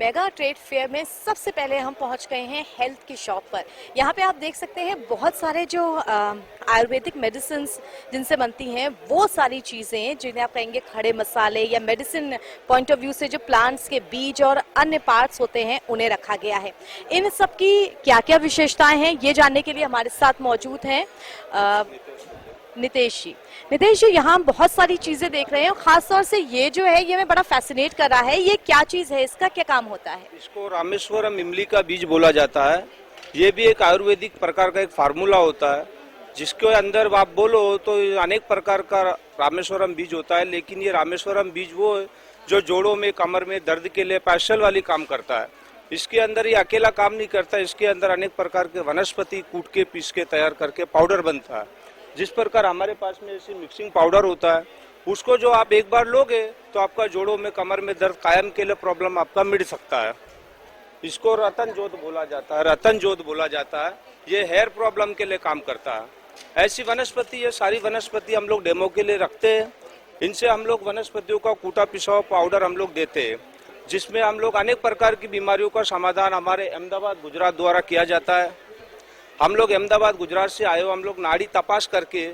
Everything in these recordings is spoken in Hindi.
मेगा ट्रेड फेयर में सबसे पहले हम पहुंच गए हैं हेल्थ की शॉप पर। यहाँ पे आप देख सकते हैं बहुत सारे जो आयुर्वेदिक मेडिसिन जिनसे बनती हैं वो सारी चीज़ें जिन्हें आप कहेंगे खड़े मसाले या मेडिसिन पॉइंट ऑफ व्यू से जो प्लांट्स के बीज और अन्य पार्ट्स होते हैं उन्हें रखा गया है। इन सब की क्या क्या विशेषताएं हैं ये जानने के लिए हमारे साथ मौजूद हैं नितेश जी। नितेश जी, यहाँ हम बहुत सारी चीजें देख रहे हैं, खासतौर से ये जो है ये हमें बड़ा फैसिनेट कर रहा है। ये क्या चीज है, इसका क्या काम होता है? इसको रामेश्वरम इमली का बीज बोला जाता है। ये भी एक आयुर्वेदिक प्रकार का एक फार्मूला होता है जिसके अंदर आप बोलो तो अनेक प्रकार का रामेश्वरम बीज होता है, लेकिन ये रामेश्वरम बीज वो है जो जोड़ों में कमर में दर्द के लिए स्पेशल वाली काम करता है। इसके अंदर ये अकेला काम नहीं करता, इसके अंदर अनेक प्रकार के वनस्पति कूट के पीस के तैयार करके पाउडर बनता है। जिस प्रकार हमारे पास में ऐसी मिक्सिंग पाउडर होता है उसको जो आप एक बार लोगे तो आपका जोड़ों में कमर में दर्द कायम के लिए प्रॉब्लम आपका मिट सकता है। इसको रतन जोत बोला जाता है, रतन जोत बोला जाता है। ये हेयर प्रॉब्लम के लिए काम करता है। ऐसी वनस्पति, ये सारी वनस्पति हम लोग डेमो के लिए रखते हैं। इनसे हम लोग वनस्पतियों का कूटा पिसा पाउडर हम लोग देते हैं, जिसमें हम लोग अनेक प्रकार की बीमारियों का समाधान हमारे अहमदाबाद गुजरात द्वारा किया जाता है। हम लोग अहमदाबाद गुजरात से आए हो, हम लोग नाड़ी तपास करके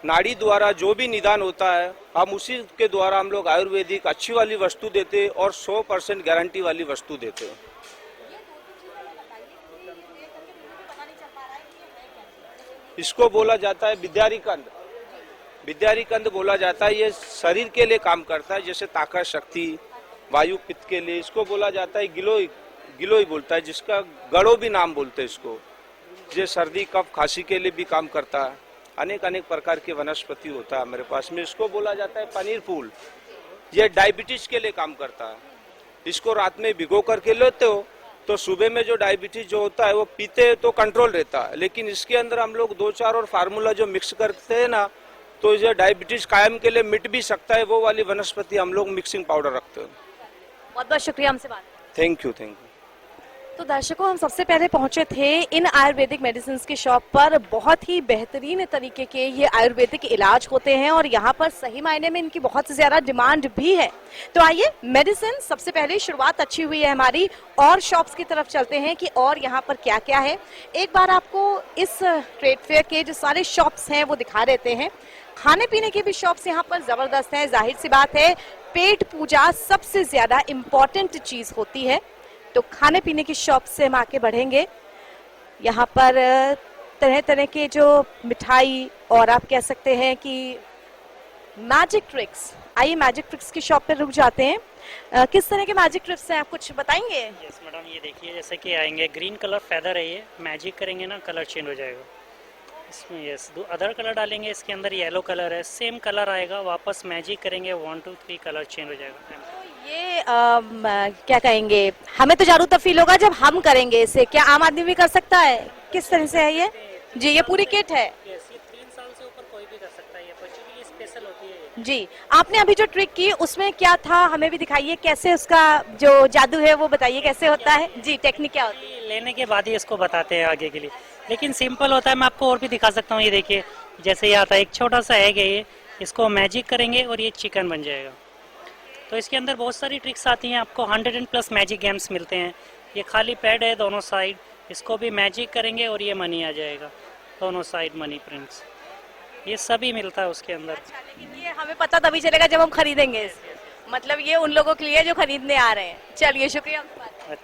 नाड़ी द्वारा जो भी निदान होता है हम उसी के द्वारा हम लोग आयुर्वेदिक अच्छी वाली वस्तु देते और 100% गारंटी वाली वस्तु देते हैं। इसको बोला जाता है विद्यारिकंद। विद्यारिकंद बोला जाता है। ये शरीर के लिए काम करता है, जैसे ताकत, शक्ति, वायु पित्त के लिए। इसको बोला जाता है गिलोय, गिलोय बोलता है, जिसका गड़ो भी नाम बोलते हैं इसको। ये सर्दी कफ खांसी के लिए भी काम करता है। अनेक अनेक प्रकार के वनस्पति होता है हमारे पास में। इसको बोला जाता है पनीर फूल। ये डायबिटीज के लिए काम करता है। इसको रात में भिगो करके लेते हो तो सुबह में जो डायबिटीज जो होता है वो पीते तो कंट्रोल रहता है, लेकिन इसके अंदर हम लोग 2-4 और फार्मूला जो मिक्स करते हैं ना तो ये डायबिटीज कायम के लिए मिट भी सकता है। वो वाली वनस्पति हम लोग मिक्सिंग पाउडर रखते हैं। बहुत बहुत शुक्रिया हमसे बात। Thank you, thank you. तो दर्शकों, हम सबसे पहले पहुंचे थे इन आयुर्वेदिक मेडिसिन की शॉप पर। बहुत ही बेहतरीन तरीके के ये आयुर्वेदिक इलाज होते हैं और यहाँ पर सही मायने में इनकी बहुत ज्यादा डिमांड भी है। तो आइए, मेडिसिन सबसे पहले शुरुआत अच्छी हुई है हमारी, और शॉप्स की तरफ चलते हैं कि और यहाँ पर क्या क्या है। एक बार आपको इस ट्रेड फेयर के जो सारे शॉप्स हैं वो दिखा देते हैं। खाने पीने की भी शॉप्स यहाँ पर जबरदस्त है। जाहिर सी बात है, पेट पूजा सबसे ज्यादा इम्पोर्टेंट चीज होती है, तो खाने पीने की शॉप से हम आके बढ़ेंगे। यहाँ पर तरह तरह के जो मिठाई और आप कह सकते हैं कि मैजिक ट्रिक्स। आइए मैजिक ट्रिक्स की शॉप पर रुक जाते हैं। किस तरह के मैजिक ट्रिक्स हैं, आप कुछ बताएंगे? यस मैडम, ये देखिए जैसे कि आएंगे ग्रीन कलर फेदर है, ये मैजिक करेंगे ना कलर चेंज हो जाएगा इसमें। यस, अदर कलर डालेंगे इसके अंदर, येलो कलर है, सेम कलर आएगा, वापस मैजिक करेंगे 1 2 3 कलर चेंज हो जाएगा। ये क्या कहेंगे, हमें तो जादू तब फील होगा जब हम करेंगे इसे। क्या आम आदमी भी कर सकता है? किस तरह से है ये? जी, ये पूरी किट है। यस, ये 3 साल से ऊपर कोई भी कर सकता है। ये बच्चों के लिए स्पेशल होती है। जी, आपने अभी जो ट्रिक की उसमें क्या था, हमें भी दिखाइए। कैसे उसका जो जादू है वो बताइए, कैसे होता है? जी, टेक्निक क्या होती है? लेने के बाद ही इसको बताते हैं आगे के लिए, लेकिन सिंपल होता है। मैं आपको और भी दिखा सकता हूँ। ये देखिए, जैसे ये आता है एक छोटा सा एग है, ये इसको मैजिक करेंगे और ये चिकन बन जाएगा। तो इसके अंदर बहुत सारी ट्रिक्स आती हैं। आपको 100+ मैजिक गेम्स मिलते हैं। ये खाली पैड है दोनों साइड, इसको भी मैजिक करेंगे और ये मनी आ जाएगा दोनों साइड, मनी प्रिंट्स, ये सभी मिलता है उसके अंदर। अच्छा, लेकिन ये हमें पता तभी चलेगा जब हम खरीदेंगे। मतलब ये उन लोगों के लिए जो खरीदने आ रहे हैं। चलिए, शुक्रिया।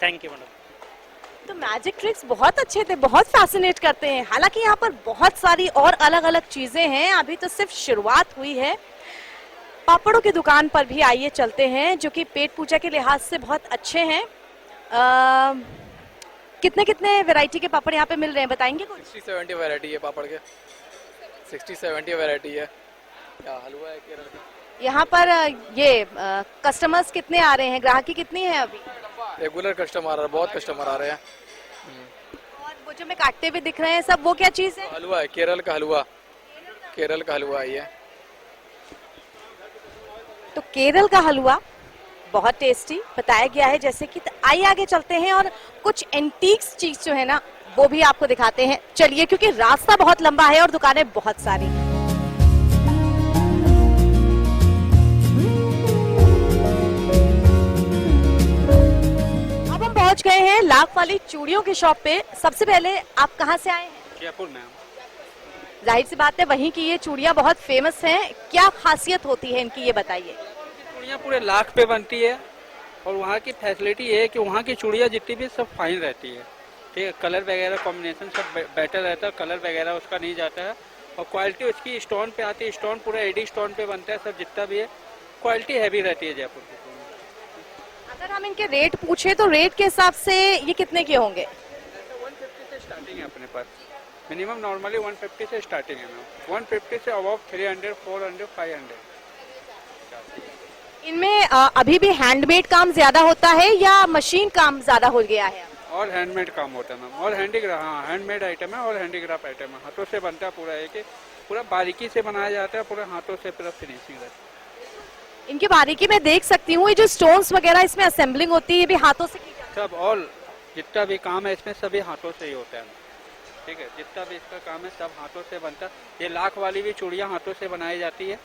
Thank you madam. तो मैजिक ट्रिक्स बहुत अच्छे थे, बहुत फैसिनेट करते हैं। हालांकि यहाँ पर बहुत सारी और अलग अलग चीजें हैं, अभी तो सिर्फ शुरुआत हुई है। पापड़ों की दुकान पर भी आइए चलते हैं, जो कि पेट पूजा के लिहाज से बहुत अच्छे हैं। कितने कितने वैरायटी के पापड़ यहाँ पे मिल रहे हैं, बताएंगे कुछ? 60-70 वैरायटी है पापड़ के। 60-70 वैरायटी है। क्या हलवा है केरल का। यहाँ पर ये कस्टमर्स कितने आ रहे हैं, ग्राहकी कितनी है अभी? रेगुलर कस्टमर, बहुत कस्टमर आ रहे हैं। और वो जो मैं काटते हुए दिख रहे हैं सब, वो क्या चीज है? हलवा है, केरल का हलवा। केरल का हलवा है ये। तो केरल का हलवा बहुत टेस्टी बताया गया है जैसे कि। आइए आगे चलते हैं और कुछ एंटीक्स चीज जो है ना वो भी आपको दिखाते हैं। चलिए, क्योंकि रास्ता बहुत लंबा है और दुकानें बहुत सारी। पहुंच गए हैं लाख वाली चूड़ियों की शॉप पे। सबसे पहले आप कहां से आए हैं? जयपुर में। जाहिर सी बात है वहीं की ये चूड़ियां बहुत फेमस हैं, क्या खासियत होती है इनकी ये बताइए। चूड़ियाँ पूरे लाख पे बनती है और वहाँ की फैसिलिटी ये है कि वहाँ की चूड़ियाँ जितनी भी सब फाइन रहती है, ठीक है। कलर वगैरह कॉम्बिनेशन सब बेटर रहता है, कलर वगैरह उसका नहीं जाता है और क्वालिटी उसकी स्टोन पे आती है, स्टोन पूरा एडी स्टोन पे बनता है, सब जितना भी है क्वालिटी हैवी रहती है जयपुर की। अगर हम इनके रेट पूछे तो रेट के हिसाब से ये कितने के होंगे? 150 से स्टार्टिंग है अपने पास, मिनिमम नॉर्मली 150 से स्टार्टिंग है मैम। 150 से अबव 300, 400, 500। इनमें अभी भी हैंडमेड काम ज्यादा होता है या मशीन काम ज्यादा हो गया है? और हैंडमेड काम होता है मैम, और हैंडीक्राफ्ट, हाँ हैंडमेड आइटम है और हैंडीक्राफ्ट आइटम है, हाथों से बनता है पूरा, है कि पूरा बारीकी से बनाया जाता है, पूरा हाथों से पूरा फिनिशिंग रहती है। इनकी बारीकी में देख सकती हूँ, ये जो स्टोन्स वगैरह इसमें असेंबलिंग होती है ये भी हाथों से की जाती सब ऑल जितना भी काम है इसमें सभी हाथों से ही होता है, ठीक है। जितना भी इसका काम है सब हाथों से बनता है। ये लाख वाली भी चूड़ियाँ हाथों से बनाई जाती है,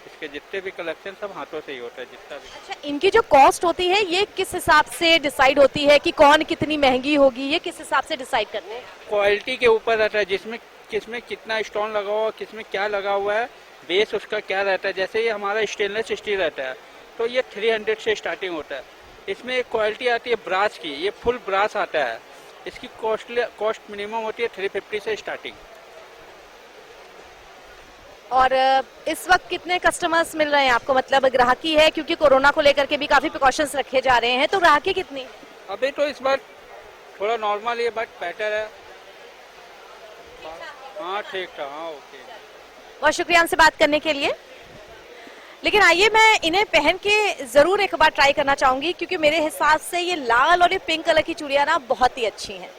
इसके जितने भी कलेक्शन सब हाथों से ही होता है जितना भी। है। अच्छा, इनकी जो कॉस्ट होती है ये किस हिसाब से डिसाइड होती है कि कौन कितनी महंगी होगी, ये किस हिसाब से डिसाइड करते हैं? क्वालिटी के ऊपर रहता है, जिसमें किसमें कितना स्टोन लगा हुआ है, किसमें क्या लगा हुआ है, बेस उसका क्या रहता है। जैसे ये हमारा स्टेनलेस स्टील रहता है तो ये 300 से स्टार्टिंग होता है। इसमें एक क्वालिटी आती है ब्रास की, ये फुल ब्रास आता है, इसकी कॉस्ट मिनिमम होती है 350 से स्टार्टिंग। और इस वक्त कितने कस्टमर्स मिल रहे हैं आपको, मतलब ग्राहकी है क्योंकि कोरोना को लेकर के भी काफी प्रिकॉशंस रखे जा रहे हैं, तो ग्राहकी कितनी? अभी तो इस बार थोड़ा नॉर्मल है बट बेटर है, हाँ ठीक था, हाँ ओके। बहुत शुक्रिया हमसे बात करने के लिए। लेकिन आइए मैं इन्हें पहन के जरूर एक बार ट्राई करना चाहूंगी क्योंकि मेरे हिसाब से ये लाल और ये पिंक कलर की चूड़ियां ना बहुत ही अच्छी हैं।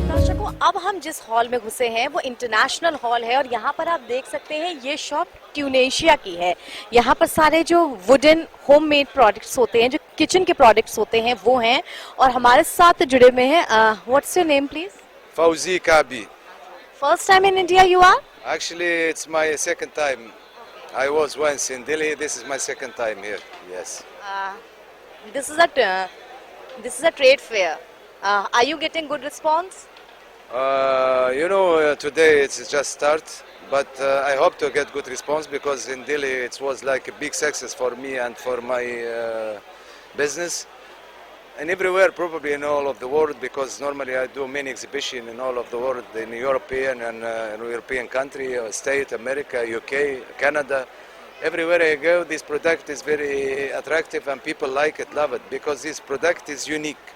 दर्शकों, अब हम जिस हॉल में घुसे हैं वो इंटरनेशनल हॉल है और यहाँ पर आप देख सकते हैं ये शॉप ट्यूनेशिया की है। यहाँ पर सारे जो वुडन होममेड प्रोडक्ट्स होते हैं, जो किचन के प्रोडक्ट्स होते हैं वो हैं और हमारे साथ जुड़े हुए हैं। What's your name please? Fauzi Kabi. First time in India you are? Actually, it's my second time. I was once in Delhi. This is my second time here. Yes. This is a trade fair. Are you getting good response? Today it's just start, but I hope to get good response because in Delhi it was like a big success for me and for my business. And everywhere, probably in all of the world, because normally I do many exhibitions in all of the world, in European and European country, state, America, UK, Canada. Everywhere I go, this product is very attractive and people like it, love it, because this product is unique.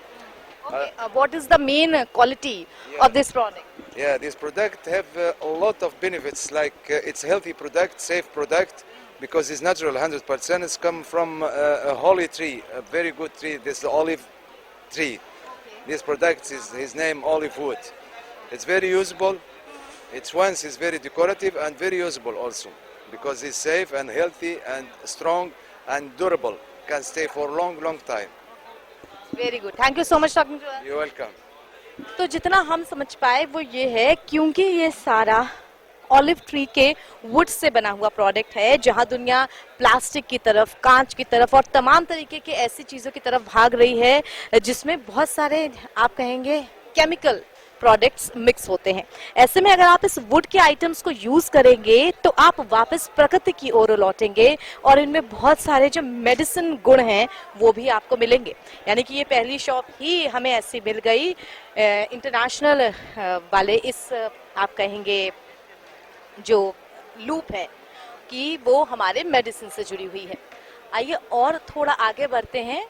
Okay. What is the main quality of this product? Yeah, this product have a lot of benefits, like it's healthy product, safe product, because it's natural 100%. It's come from a holy tree, a very good tree. This is the olive tree. This product is his name olive wood. It's very usable. It's very decorative and very usable also, because it's safe and healthy and strong and durable. Can stay for long time. Very good. Thank you so much talking to us. You're welcome. तो जितना हम समझ पाए वो ये है क्योंकि ये सारा ऑलिव ट्री के वुड से बना हुआ प्रोडक्ट है, जहां दुनिया प्लास्टिक की तरफ, कांच की तरफ और तमाम तरीके की ऐसी चीजों की तरफ भाग रही है जिसमें बहुत सारे आप कहेंगे केमिकल प्रोडक्ट्स मिक्स होते हैं। ऐसे में अगर आप इस वुड के आइटम्स को यूज करेंगे तो आप वापस प्रकृति की ओर लौटेंगे और इनमें बहुत सारे जो मेडिसिन गुण हैं वो भी आपको मिलेंगे। यानी कि ये पहली शॉप ही हमें ऐसी मिल गई इंटरनेशनल वाले इस आप कहेंगे जो लूप है कि वो हमारे मेडिसिन से जुड़ी हुई है। आइए और थोड़ा आगे बढ़ते हैं।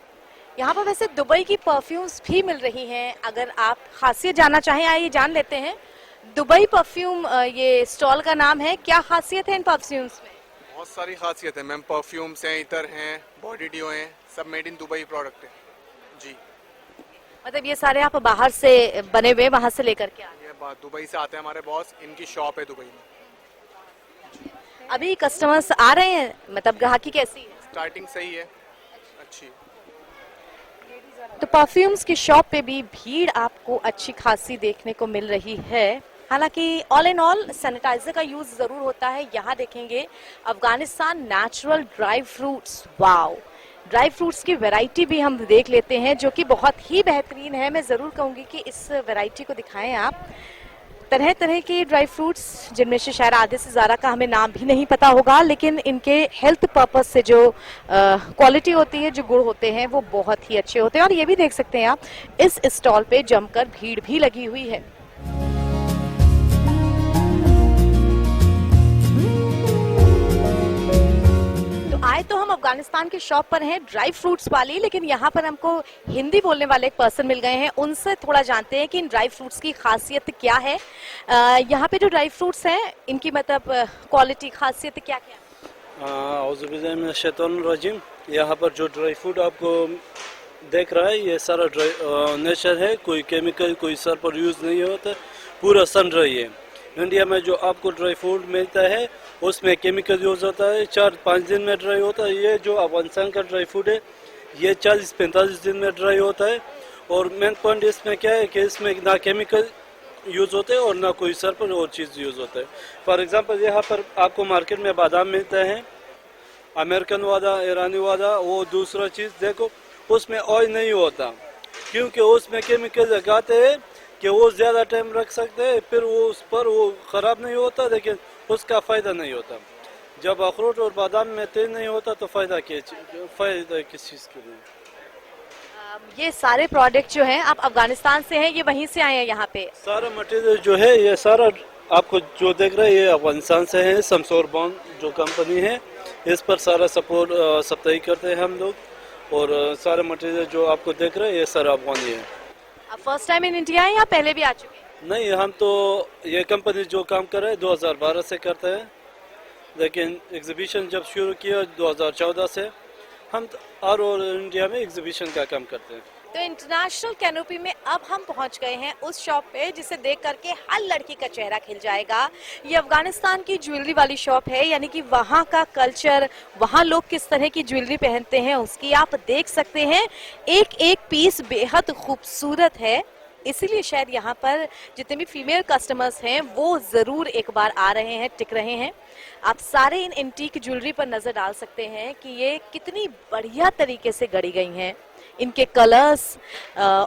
यहाँ पर वैसे दुबई की परफ्यूम्स भी मिल रही हैं। अगर आप खासियत जानना चाहें आइए जान लेते हैं। दुबई परफ्यूम ये स्टॉल का नाम है, क्या खासियत है इन परफ्यूम्स में? बहुत सारी खासियत है मैम, परफ्यूम्स हैं, इतर हैं, बॉडी डियो हैं, सब मेड इन दुबई प्रोडक्ट है जी। मतलब ये सारे आप बाहर से बने हुए वहां से लेकर के आए? ये बात दुबई से आते हैं हमारे बॉस, इनकी शॉप है दुबई में। अभी कस्टमर्स आ रहे हैं, मतलब ग्राहकी कैसी है? स्टार्टिंग सही है, अच्छी। तो परफ्यूम्स की शॉप पे भी भीड़ आपको अच्छी खासी देखने को मिल रही है। हालांकि ऑल इन ऑल सैनिटाइजर का यूज जरूर होता है। यहाँ देखेंगे Afghanistan natural dry fruits, wow, dry fruits की वैरायटी भी हम देख लेते हैं जो कि बहुत ही बेहतरीन है। मैं ज़रूर कहूँगी कि इस वैरायटी को दिखाएं आप। तरह तरह के ड्राई फ्रूट्स, जिनमें से शायद आधे से ज़्यादा का हमें नाम भी नहीं पता होगा, लेकिन इनके हेल्थ पर्पस से जो क्वालिटी होती है, जो गुण होते हैं, वो बहुत ही अच्छे होते हैं। और ये भी देख सकते हैं आप, इस स्टॉल पे जमकर भीड़ भी लगी हुई है। आए तो हम अफगानिस्तान के शॉप पर हैं, ड्राई फ्रूट्स वाली, लेकिन यहाँ पर हमको हिंदी बोलने वाले एक पर्सन मिल गए हैं। उनसे थोड़ा जानते हैं कि इन ड्राई फ्रूट्स की खासियत क्या है। यहाँ पे जो ड्राई फ्रूट्स हैं, इनकी मतलब क्वालिटी, खासियत क्या क्या है? औज़ुबिल्लाहिमिनश्शैतानिर्रजीम। यहाँ पर जो ड्राई फ्रूट आपको देख रहा है, ये सारा ड्राई नेचर है, कोई केमिकल, कोई सर पर यूज़ नहीं होता, पूरा सन ड्राई है। इंडिया में जो आपको ड्राई फ्रूट मिलता है उसमें केमिकल यूज होता है, 4-5 दिन में ड्राई होता है। ये जो अफगानिस्तान का ड्राई फ्रूट है, ये 40-45 दिन में ड्राई होता है। और मेन पॉइंट इसमें क्या है कि इसमें ना केमिकल यूज़ होते हैं और ना कोई सर पर और चीज़ यूज़ होता है। फॉर एग्जांपल यहाँ पर आपको मार्केट में बादाम मिलता है, अमेरिकन वाला, ईरानी वाला, वो दूसरा चीज़ देखो, उसमें ऑयल नहीं होता, क्योंकि उसमें केमिकल लगाते हैं कि वो ज़्यादा टाइम रख सकते हैं, फिर वो उस पर वो ख़राब नहीं होता, लेकिन उसका फ़ायदा नहीं होता। जब अखरोट और बादाम में तेल नहीं होता तो फ़ायदा किस चीज़ के लिए? ये सारे प्रोडक्ट जो हैं आप अफगानिस्तान से हैं, ये वहीं से आए हैं यहाँ पे? सारा मटेरियल जो है, ये सारा आपको जो देख रहे हैं, ये अफगानिस्तान से है। समसोर बॉन्ड जो कंपनी है, इस पर सारा सपोर्ट सप्लाई करते हैं हम लोग। और सारा मटेरियल जो आपको देख रहे हैं, ये सारा अफगानी है। आप फर्स्ट टाइम इन इंडिया हैं या पहले भी आ चुके हैं? नहीं, हम तो ये कंपनी जो काम कर रहे हैं 2012 से करते हैं, लेकिन एग्जीबिशन जब शुरू किया 2014 से, हम और इंडिया में एग्जीबिशन का काम करते हैं। तो इंटरनेशनल कैनोपी में अब हम पहुंच गए हैं उस शॉप पे जिसे देख करके हर लड़की का चेहरा खिल जाएगा। ये अफगानिस्तान की ज्वेलरी वाली शॉप है, यानी कि वहाँ का कल्चर, वहाँ लोग किस तरह की ज्वेलरी पहनते हैं, उसकी आप देख सकते हैं। एक एक पीस बेहद खूबसूरत है, इसीलिए शायद यहाँ पर जितने भी फीमेल कस्टमर्स हैं वो ज़रूर एक बार आ रहे हैं, टिक रहे हैं। आप सारे इन एंटीक ज्वेलरी पर नज़र डाल सकते हैं कि ये कितनी बढ़िया तरीके से गढ़ी गई हैं। इनके कलर्स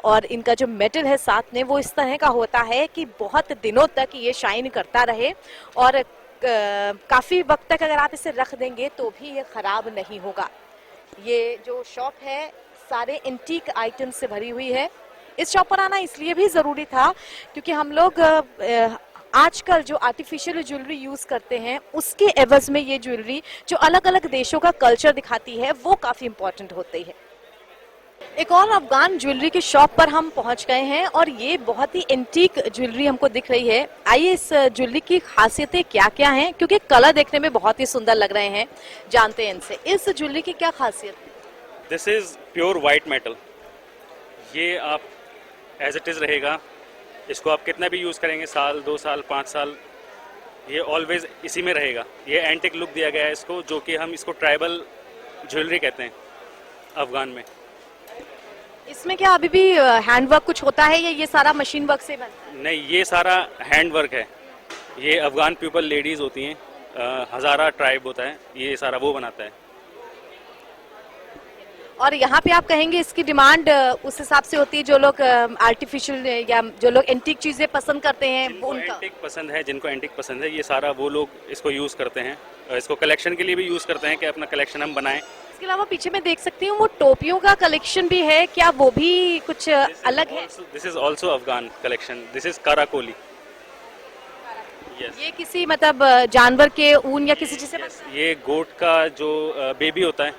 और इनका जो मेटल है साथ में, वो इस तरह का होता है कि बहुत दिनों तक ये शाइन करता रहे, और काफ़ी वक्त तक अगर आप इसे रख देंगे तो भी ये ख़राब नहीं होगा। ये जो शॉप है सारे एंटीक आइटम से भरी हुई है। इस शॉप पर आना इसलिए भी ज़रूरी था क्योंकि हम लोग आजकल जो आर्टिफिशियल ज्वेलरी यूज़ करते हैं, उसके एवज में ये ज्वेलरी जो अलग अलग देशों का कल्चर दिखाती है, वो काफ़ी इम्पोर्टेंट होती है। एक और अफगान ज्वेलरी की शॉप पर हम पहुंच गए हैं और ये बहुत ही एंटीक ज्वेलरी हमको दिख रही है। आइए इस ज्वेलरी की खासियतें क्या क्या हैं, क्योंकि कलर देखने में बहुत ही सुंदर लग रहे हैं, जानते हैं इनसे। इस ज्वेलरी की क्या खासियत है? This is pure white metal. ये आप एज इट इज़ रहेगा, इसको आप कितना भी यूज़ करेंगे, साल, 2 साल, 5 साल, ये ऑलवेज इसी में रहेगा। ये एंटिक लुक दिया गया है इसको, जो कि हम इसको ट्राइबल ज्वेलरी कहते हैं अफगान में। इसमें क्या अभी भी हैंडवर्क कुछ होता है या ये सारा मशीन वर्क से बनता है? नहीं, ये सारा हैंड वर्क है। ये अफगान पीपल लेडीज़ होती हैं, हज़ारा ट्राइब होता है, ये सारा वो बनाता है। और यहाँ पे आप कहेंगे इसकी डिमांड उस हिसाब से होती है, जो लोग आर्टिफिशियल या जो लोग एंटीक चीजें पसंद करते हैं वो उनका एंटिक पसंद है, जिनको एंटिक पसंद है, ये सारा वो लोग इसको यूज़ करते हैं। इसको कलेक्शन के लिए भी यूज़ करते हैं कि अपना कलेक्शन हम बनाएं। इसके अलावा पीछे मैं देख सकती हूँ वो टोपियों का कलेक्शन भी है, क्या वो भी कुछ अलग है? This is also Afghan collection. This is काराकोली। ये किसी मतलब जानवर के ऊन या किसी चीज से बनता है? ये गोट का जो बेबी होता है,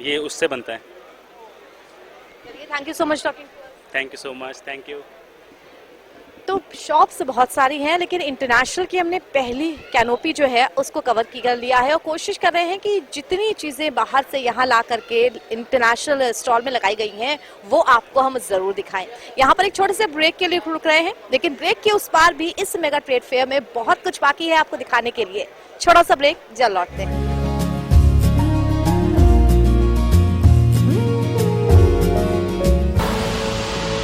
ये उससे बनता है। चलिए, thank you so much talking. Thank you so much, thank you. तो शॉप्स बहुत सारी हैं, लेकिन इंटरनेशनल की हमने पहली कैनोपी जो है उसको कवर कर लिया है और कोशिश कर रहे हैं कि जितनी चीज़ें बाहर से यहाँ ला करके इंटरनेशनल स्टॉल में लगाई गई हैं वो आपको हम ज़रूर दिखाएं। यहाँ पर एक छोटे से ब्रेक के लिए रुक रहे हैं, लेकिन ब्रेक के उस पार भी इस मेगा ट्रेड फेयर में बहुत कुछ बाकी है आपको दिखाने के लिए। छोटा सा ब्रेक, जल्द लौटते हैं।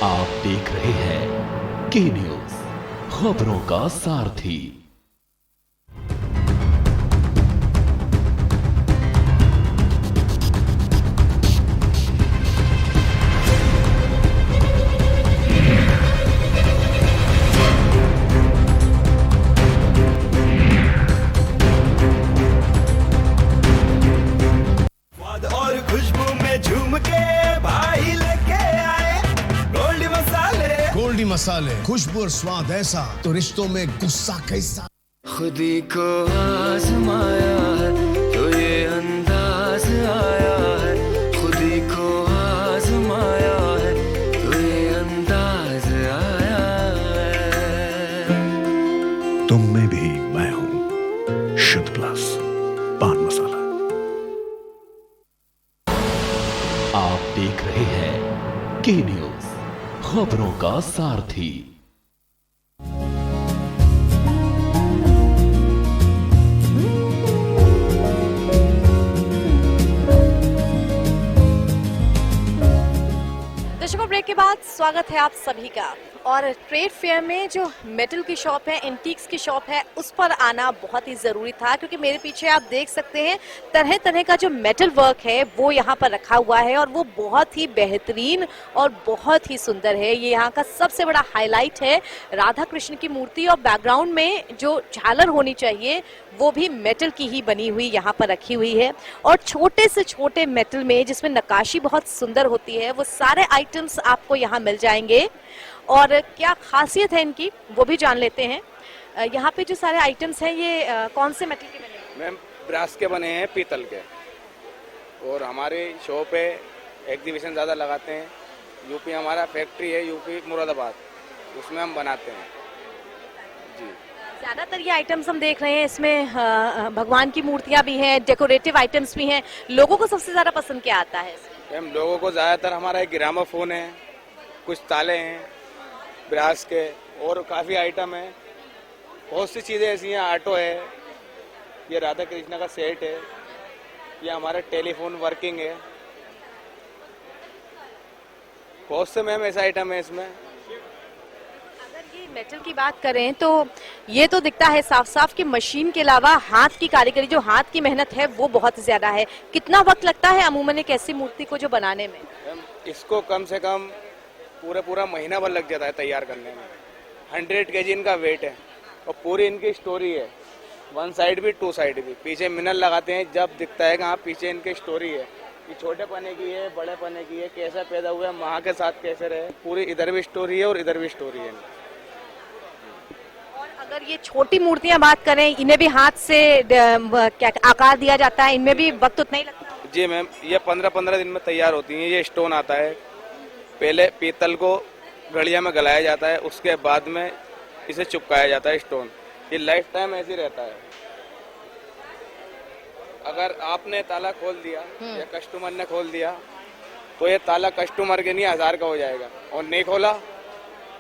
आप देख रहे हैं के न्यूज, खबरों का सारथी। और खुशबू में झूम के भाई लेके आए गोल्डी मसाले, खुशबू और स्वाद ऐसा तो रिश्तों में गुस्सा कैसा। खुदी को आजमाया है तो ये अंदाज आया है, खुदी को आजमाया है तो ये अंदाज आया है। तुम में भी मैं हूँ शुद्ध प्लस पान मसाला। आप देख रहे हैं के न्यूज, खबरों का सारथी। दर्शकों, ब्रेक के बाद स्वागत है आप सभी का। और ट्रेड फेयर में जो मेटल की शॉप है, एंटीक्स की शॉप है, उस पर आना बहुत ही ज़रूरी था, क्योंकि मेरे पीछे आप देख सकते हैं तरह तरह का जो मेटल वर्क है वो यहाँ पर रखा हुआ है और वो बहुत ही बेहतरीन और बहुत ही सुंदर है। ये यहाँ का सबसे बड़ा हाईलाइट है राधा कृष्ण की मूर्ति, और बैकग्राउंड में जो झालर होनी चाहिए वो भी मेटल की ही बनी हुई यहाँ पर रखी हुई है। और छोटे से छोटे मेटल में जिसमें नक्काशी बहुत सुंदर होती है, वो सारे आइटम्स आपको यहाँ मिल जाएंगे। और क्या खासियत है इनकी वो भी जान लेते हैं। यहाँ पे जो सारे आइटम्स हैं ये कौन से मेटल के बने हैं? मैम ब्रास के बने हैं, पीतल के। और हमारे शॉप पे एग्जीबिशन ज़्यादा लगाते हैं। यूपी हमारा फैक्ट्री है, यूपी मुरादाबाद, उसमें हम बनाते हैं जी। ज़्यादातर ये आइटम्स हम देख रहे हैं, इसमें भगवान की मूर्तियाँ भी हैं, डेकोरेटिव आइटम्स भी हैं। लोगों को सबसे ज़्यादा पसंद क्या आता है? मैम लोगों को ज़्यादातर हमारा एक ग्रामोफोन है, कुछ ताले हैं ब्रास के, और काफ़ी आइटम है। बहुत सी चीज़ें ऐसी हैं, ऑटो है, ये राधा कृष्ण का सेट है, ये हमारा टेलीफोन वर्किंग है। बहुत से मैम ऐसा आइटम है इसमें। अगर ये मेटल की बात करें तो ये तो दिखता है साफ साफ कि मशीन के अलावा हाथ की कारीगरी, जो हाथ की मेहनत है वो बहुत ज़्यादा है। कितना वक्त लगता है अमूमन एक ऐसी मूर्ति को जो बनाने में? इसको कम से कम पूरा महीना भर लग जाता है तैयार करने में। 100 kg इनका वेट है और पूरी इनकी स्टोरी है, वन साइड भी टू साइड भी। पीछे मिनल लगाते हैं, जब दिखता है कि हाँ पीछे इनकी स्टोरी है, कि छोटे पने की है, बड़े पने की है, कैसा पैदा हुआ है, माँ के साथ कैसे रहे, पूरी इधर भी स्टोरी है और इधर भी स्टोरी है। और अगर ये छोटी मूर्तियाँ बात करें, इन्हें भी हाथ से क्या आकार दिया जाता है, इनमें भी वक्त उतना ही लगता है? जी मैम, ये 15-15 दिन में तैयार होती हैं। ये स्टोन आता है, पहले पीतल को घड़िया में गलाया जाता है, उसके बाद में इसे चिपकाया जाता है स्टोन। ये लाइफ टाइम ऐसे ही रहता है। अगर आपने ताला खोल दिया या कस्टमर ने खोल दिया तो ये ताला कस्टमर के नहीं 1000 का हो जाएगा, और नहीं खोला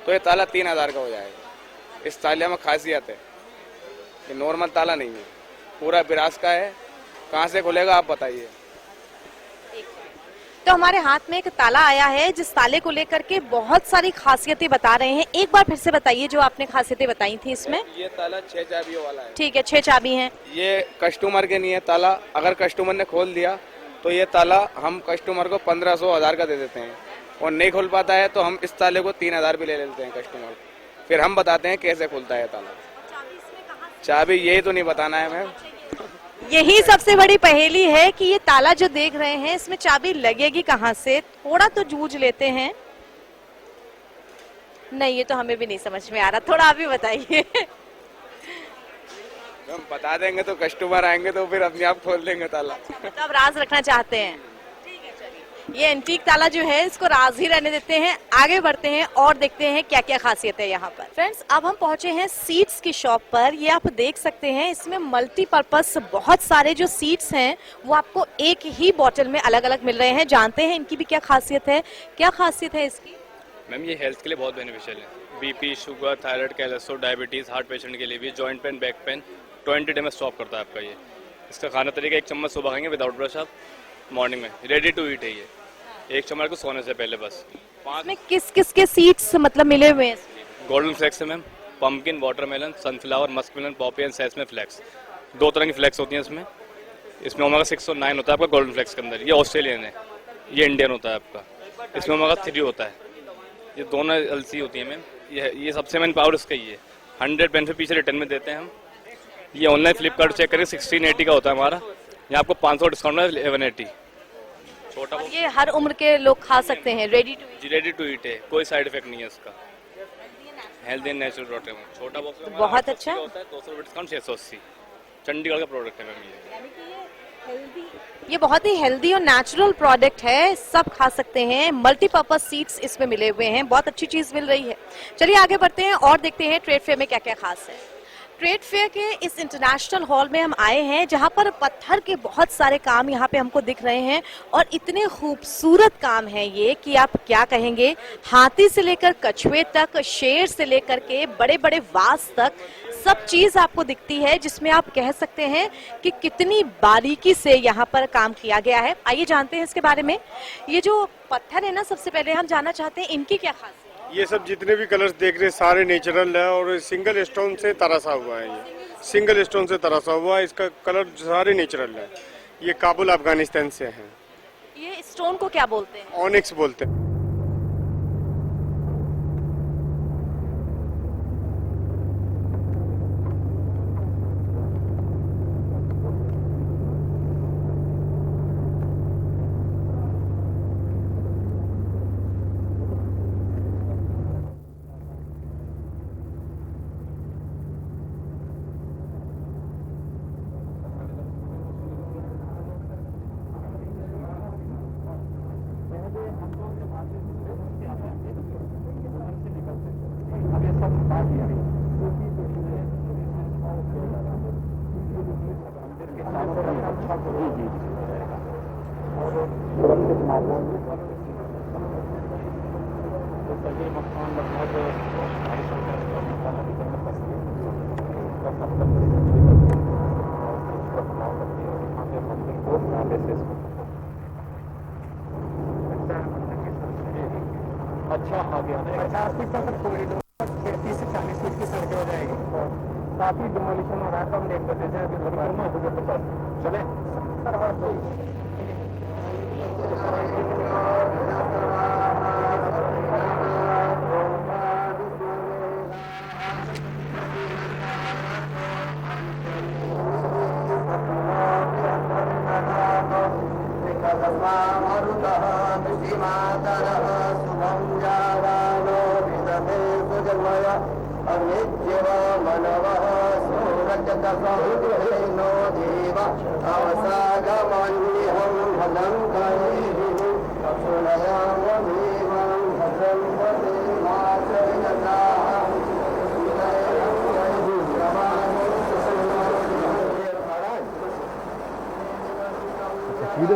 तो ये ताला 3000 का हो जाएगा। इस ताले में खासियत है, ये नॉर्मल ताला नहीं है, पूरा ब्रास का है। कहाँ से खुलेगा आप बताइए। तो हमारे हाथ में एक ताला आया है, जिस ताले को लेकर के बहुत सारी खासियतें बता रहे हैं। एक बार फिर से बताइए जो आपने खासियतें बताई थी इसमें। ये ताला 6 चाबियों वाला है। ठीक है, 6 चाबी हैं। ये कस्टमर के नहीं है ताला। अगर कस्टमर ने खोल दिया तो ये ताला हम कस्टमर को 1500-1000 का दे देते हैं, और नहीं खोल पाता है तो हम इस ताले को 3000 भी ले लेते हैं कस्टमर। फिर हम बताते हैं कैसे खुलता है ताला। चाबी यही तो नहीं बताना है मैम। यही सबसे बड़ी पहेली है कि ये ताला जो देख रहे हैं इसमें चाबी लगेगी कहाँ से। थोड़ा तो जूझ लेते हैं। नहीं, ये तो हमें भी नहीं समझ में आ रहा, थोड़ा आप भी बताइए। हम बता देंगे तो कस्टमर आएंगे तो फिर अपने आप खोल देंगे ताला। मतलब राज रखना चाहते हैं। ये एंटीक ताला जो है इसको राज ही रहने देते हैं। आगे बढ़ते हैं और देखते हैं क्या क्या खासियत है यहाँ पर। फ्रेंड्स, अब हम पहुंचे हैं सीड्स की शॉप पर। ये आप देख सकते हैं, इसमें मल्टीपर्पस बहुत सारे जो सीड्स हैं वो आपको एक ही बॉटल में अलग अलग मिल रहे हैं। जानते हैं इनकी भी क्या खासियत है। क्या खासियत है इसकी? मैम ये हेल्थ के लिए बहुत बेनिफिशियल है। BP, sugar, thyroid, cholesterol, diabetes, heart patient के लिए भी, joint pain, back pain 20 day में स्टॉप करता है आपका ये। इसका खाना तरीका, 1 चम्मच सुबह खाएंगे विदाउट ब्रश आप मॉर्निंग में, रेडी टू ईट है ये। 1 चम्मच को सोने से पहले बस। इसमें किस किस के सीड्स मतलब मिले हुए हैं? गोल्डन फ्लेक्स है ma'am, pumpkin, watermelon, sunflower, muskmelon, poppy and sesame flax. 2 तरह की फ्लेक्स होती हैं इसमें। इसमें ओमेगा 6 और 9 होता है आपका गोल्डन फ्लेक्स के अंदर। ये ऑस्ट्रेलियन है, ये इंडियन होता है आपका। इसमें ओमेगा 3 होता है। ये दोनों अलसी होती है मैम। ये सबसे मेन पावर इसका ही है। 100 बेनिफिट पीछे रिटर्न में देते हैं हम। ये ऑनलाइन फ्लिपकार्ट चेक करें, 1680 का होता है हमारा। यहाँ आपको 500 डिस्काउंट है, 1180। छोटा और ये हर उम्र के लोग खा सकते हैं, रेडी टू ईट है, कोई साइड इफेक्ट नहीं है इसका। हेल्दी एंड नेचुरल प्रोडक्ट है। छोटा बॉक्स में बहुत अच्छा होता है, 200 रुपये डिस्काउंट, 680। चंडीगढ़ का प्रोडक्ट है मैम ये। ये बहुत ही हेल्दी और नेचुरल प्रोडक्ट है, सब खा सकते हैं। मल्टीपर्पज सीड्स इसमें मिले हुए हैं, बहुत अच्छी चीज मिल रही है। चलिए आगे बढ़ते हैं और देखते हैं ट्रेड फेयर में क्या क्या खास है। ट्रेड फेयर के इस इंटरनेशनल हॉल में हम आए हैं, जहां पर पत्थर के बहुत सारे काम यहाँ पे हमको दिख रहे हैं और इतने खूबसूरत काम है ये कि आप क्या कहेंगे। हाथी से लेकर कछुए तक, शेर से लेकर के बड़े बड़े वास तक सब चीज आपको दिखती है, जिसमें आप कह सकते हैं कि कितनी बारीकी से यहाँ पर काम किया गया है। आइए जानते हैं इसके बारे में। ये जो पत्थर है ना, सबसे पहले हम जानना चाहते हैं इनकी क्या खासियत। ये सब जितने भी कलर्स देख रहे हैं सारे नेचुरल है और सिंगल स्टोन से तराशा हुआ है। ये सिंगल स्टोन से तराशा हुआ है, इसका कलर सारे नेचुरल है। ये काबुल अफगानिस्तान से है। ये स्टोन को क्या बोलते हैं? ऑनिक्स बोलते हैं। अच्छा आ गया 50 फीट का कॉरिडोर 30 से 40 फीट की सड़कें हो जाएगी। काफी डिमोलिशन हो रहा है, तो हम देख लेते हैं अभी चले।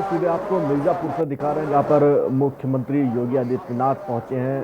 सीधे आपको मिर्जापुर से दिखा रहे हैं, जहाँ पर मुख्यमंत्री योगी आदित्यनाथ पहुंचे हैं